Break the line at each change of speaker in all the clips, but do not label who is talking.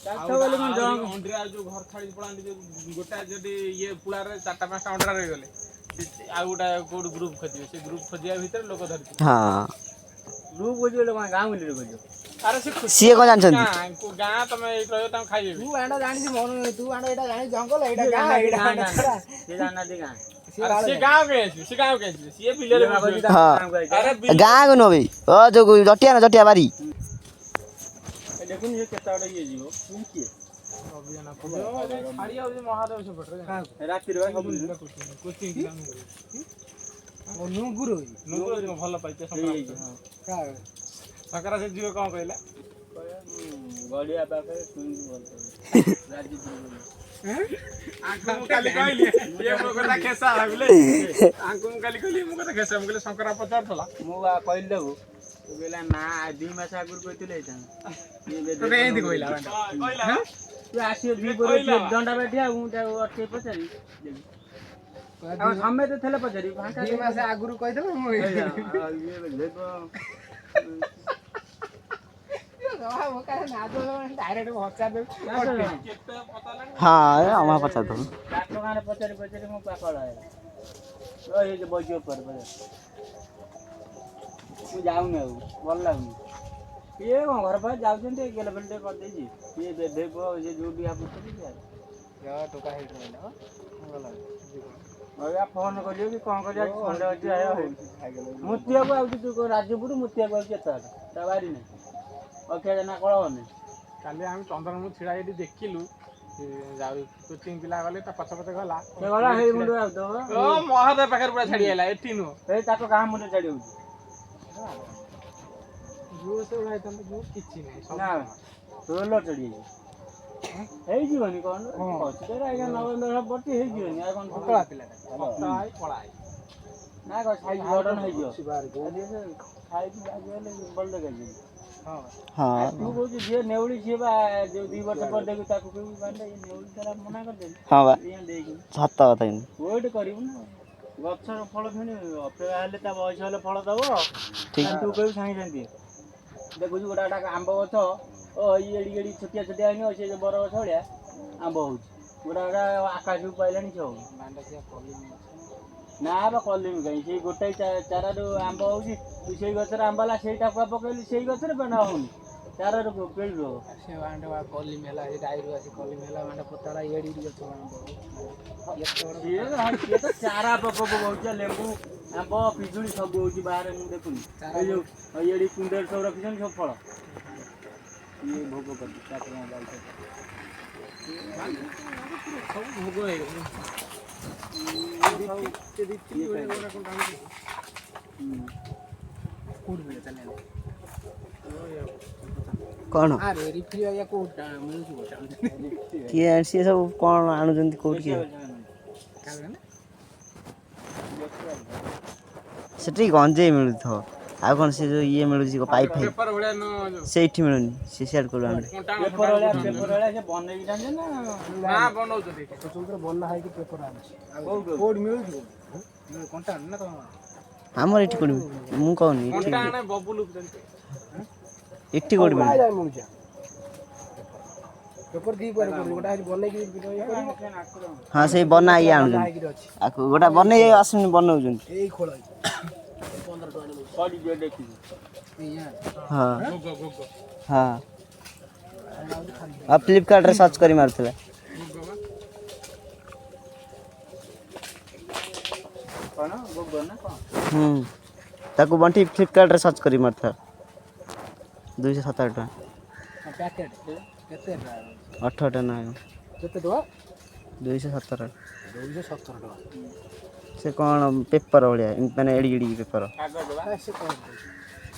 अंड्रिया जो घर छाड़ी पड़ाती जो गोटा जदि ये पुलार 4-5 अंडा रही गले आउ गोटा कोड ग्रुप खोजिए से ग्रुप खोजिया भीतर लोक धरती
हां
ग्रुप खोजियो लोग गांव मिले खोजियो अरे
सी को जानछन
गां तमे रहियो तम खाइबे
तू आंडा जानि मन तू आंडा एटा जानि जंगल एटा गां एटा
से जाना दे गां से गांव के से बिले
गां को नबे ओ जो जटिया बारी
देखुन ये केताडा ये जीवो किए अभियान छाड़ी आ महादेव से पट राति रे सब कोचिंग ओ नुगुरो भल पाइते सकरा से जीव कोन कहला गड़िया पाखे सुन बोल राजीपुर आंकु काली कहली ये मो कथा खेसा लागले आंकु काली कहली मो कथा खेसा मो कहले शंकरा पचार थला मो कहली देबो तो कहला ना 2 मास आगुर कहतिले त तो एंदी कहला कहला तू आसियो दी पर दंडा बैठिया हूं ता अटे पचारी आ हमें तो थले पचारी
2 मास आगुर कहि देबो मो ये
देखो
हाँ हमारा पचा तो
पचारी मो पाकल है ये जो बजियो पर मु जाऊ न भल लागु ये घर पर जाउ जंते गेल बेलटे कर देजी ये देखो ये जोडी आप या टोका हेड रहला अरे फोन करियो कि कोन करिया संडे अछि आया हो मुतिया को आउ तू राजपुर मुतिया को केता बारी नहीं ओके जना कळवने काली हम चंदन मु छिड़ा एडी देखिलु जाउ कोचिंग पिला गले त पछ पछ गला के गला हे मुंडो आउ तो ओ महादेव पाखर पूरा छाडी आला एठी नु ए ताको कहा मुंडो छाडी होउ जो से उड़ाई त जो किछि नै सब ना रोलर चढ़ी हे जीवनी कोन पछते आइगा नवेंद्र सब बटी हे जीवनी आ कोन पकड़ा पिला पकड़ाई पड़ाई ना को साइज बडन हे जो खाई आगले बल लगा जी
हां
तू बोल जे नेवड़ी छे बा जो 2 वर्ष पर देखु ताको कोई बांडे नेवड़ी तरा मना कर दे
हां बा
ये देखि
सत्ता କଥା इन
वेट करिउ ना गछर फल फेनी अपेक्षा हेले ता बयस हेले फल दबो ठीक तू कहू सांगे जंती देखु गोटा गोटा आंब गछ ओ एडी एडी छोटिया छोटिया हनी से जे बर गछ हलिया आंब होउ गोटा गोटा आकाश पाइलानी छौ बांडा से कॉलिंग ना बा कॉलिंग गई से गोटे चारा रो आंब होउची तू सेई गछर आंबला सेईटा पकैली सेई गछर बना होनी चारा रो पेड़ रो से बांडा कॉलिंग मेला ए डाइरो आसी कॉलिंग मेला बांडा पताला एडी गछ आंब ये तो चारा पको होउची लेंबू आंब पिजुली सब होउची बाहर मु देखुनी ए जो एडी कुंडर सब रखिसन सब फल ये भोग कर चाकरा जाई सब भोग है
कौन
अरे रिफ्री या कोटा मिलु कोटा
किए से सब कौन आनु जंती कोट के सेठी गंजे मिलु थो आ कोन से जो ये मिलु जी को पाइप है
पेपर भले न
सेठी मिलुनी से शेयर कर आनु
पेपर वाला से बनै कि जाने ना ना बनौ तो देख
तो सुंदर बनना है कि पेपर आनु कोड मिलु कोंटा ना तो
हमर एठी कोड मु कहनी
कोंटा ने बबुलु जंते
एठी कोड मिलु
पेपर दी पर गोटा बनै कि
हां से बना या आनु आ गोटा बनै आसुनी बनौ जंती
एई खोल 15 टका
सॉरी जे देखि
हां
गो
हां आ फ्लिपकार्ट रे सर्च करी मारथला
कोन गो ना कोन
ताको बंटी फ्लिपकार्ट रे सर्च करी मारथा 270 टका
पैकेट केते
18 टका ना
केते टका
270
टका
से कौन पेपर वाला माने एडी एडी पेपर
कागज बा
से कोन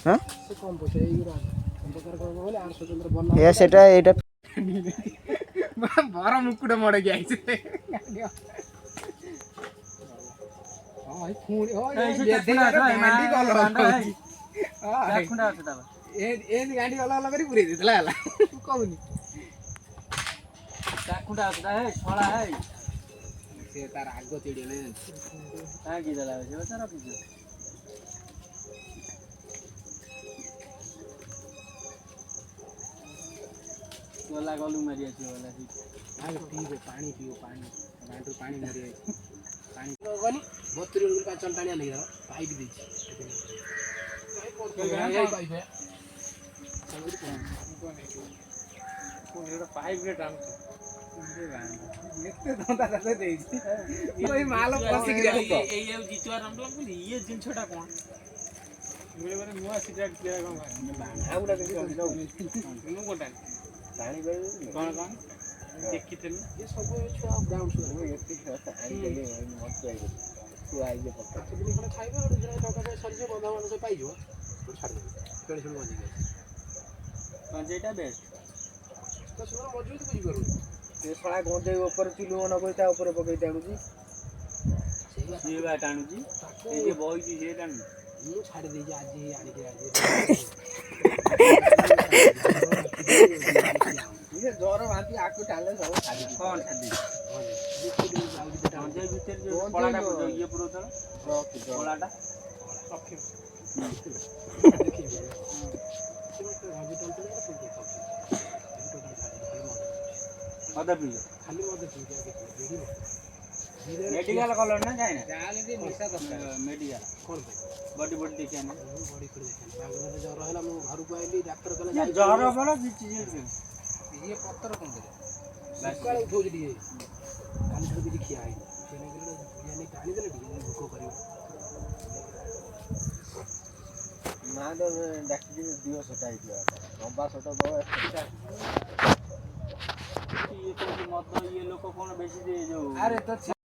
हां
से कोन पोछे एई रा अंधकार को बोले 800 चंद्र बनना
ए सेटा एटा
बारा मुकुट मडे गइছে हां फूणी हो ये गांडी गल हां
खुंडा छ दाबा
ए गांडी गल गल करी पुरे देतला हला कहूनी
खुंडा छ है छोड़ा है
से तार आगो तिडले
आगी दला से बचारा पीछे ଗଲା ଗଲୁ ମାରି ଆସିବ ଗଲା
ଆଗ ପିଇବେ ପାଣି ଗାଁଠୁ ପାଣି ମରି ଯାଇଛି ପାଣି ଗଲି 72 ବେଳକୁ 5 ଟାଣିଆ ନେଇଗଲା ପାଇପ୍ ଦେଇଛି
ପାଇପ୍ରେ ଟାଣୁଛ
ଏତେ ଧନ୍ଦା ତାতে ଦେଇଛି ଏଇ ମାଲ ପଶିକି
ଏଇ ଆଉ ଜିତୁଆ ରାମଲା ବୋଲି ଇଏ ଜିନିଷଟା କ'ଣ ବେଳେ ନୂଆ ସିଟା କିଏ କ'ଣ
ଆଉ ଗୋଟେ କିଛି
ମୁଁ କୋଟା
ପାଣି ବେଳ
କ'ଣ ଦେଖିଥିଲି
ଏ ସବୁ ଛୁଆ ଗ୍ରାଉଣ୍ଡ ଛୁଆ ଏତେ ଆଇଲେ ମସ୍ତ ଆଇଲେ ତୁ ଆଇଲେ ପକା ଦିନ ଖଣ୍ଡେ ଖାଇବେ ଆଉ ଦିନ ଟଙ୍କା ପଇସା ସରିଯିବ ବନ୍ଧା ବନ୍ଧ ସବୁ ପାଇଯିବ ଛାଡ଼ିଦେବେ ଖେଳି ଖେଳି ବଞ୍ଚିକି
ସେଇଟା ବେଷ୍ଟ
ତ ସେମାନେ ମଜବୁତ ବୁଝିପାରୁନି ସେ ଶଳା ଗଞ୍ଜେଇ ଉପରେ ଚୁଲି ମନ କରି ତା ଉପରେ ପକେଇ ଟାଣୁଛି
ସିଏ ବା ଟାଣୁଛି ଏ ଯେ ବଇଛି ସିଏ ଟାଣୁଛି
ମୁଁ ଛାଡ଼ି ଦେଇଛି ଆଜି ଆଣିକି ଇଏ ଜ୍ୱର ବାନ୍ତି ଆକୁ ଟାଣିଲେ ସବୁ ଛାଡ଼ି
କ'ଣ ଛାଡ଼ି ଗଞ୍ଜେଇ ଭିତରେ ଯୋଉ କଳାଟା ଇଏ ପୁରଉଥିଲ କଳାଟା ଅଦା ପିଇବ
ଖାଲି ମଦ ପିଇକି
ମେଡ଼ିକାଲ କଲଣି ନା ଯାଇନା
ଯାହାହେଲେ ଟିକେ ନିଶା ଦରକାର
ମେଡ଼ିକାଲ
କ'ଣ ପାଇଁ
ବଡି ବଡି ଦେଖିବା ନା
ମୁଁ ବଡ଼ି କରି ଦେଖେନି ବାଙ୍ଗଲୋରରେ ଜ୍ୱର ହେଲା ମୁଁ ଘରକୁ ଆଇଲି ଡାକ୍ତର କହିଲେ
ଜ୍ୱର ବଳ କିଛି
ଇଏ ପତ୍ର କ'ଣ ଦେଲେ ସକାଳେ ଉଠଉଛି ଟିକେ କାଲି ଠାରୁ କିଛି ଖିଆ ହେଇନି ସେ ନେଇକି ବିରିୟାନୀ ଟାଣିଦେଲେ ଟିକେ ଭୋକ କରିବ ମା ତ ଡାକିକି ଦିଅ ସେଟା ହେଇଥିଲା ଲମ୍ବା ସଟ ଦବ
ଇଏ କହୁଛି ମଦ ଇଏ ଲୋକ କ'ଣ ବେଶୀ ଯୋଉ
ଆରେ ତ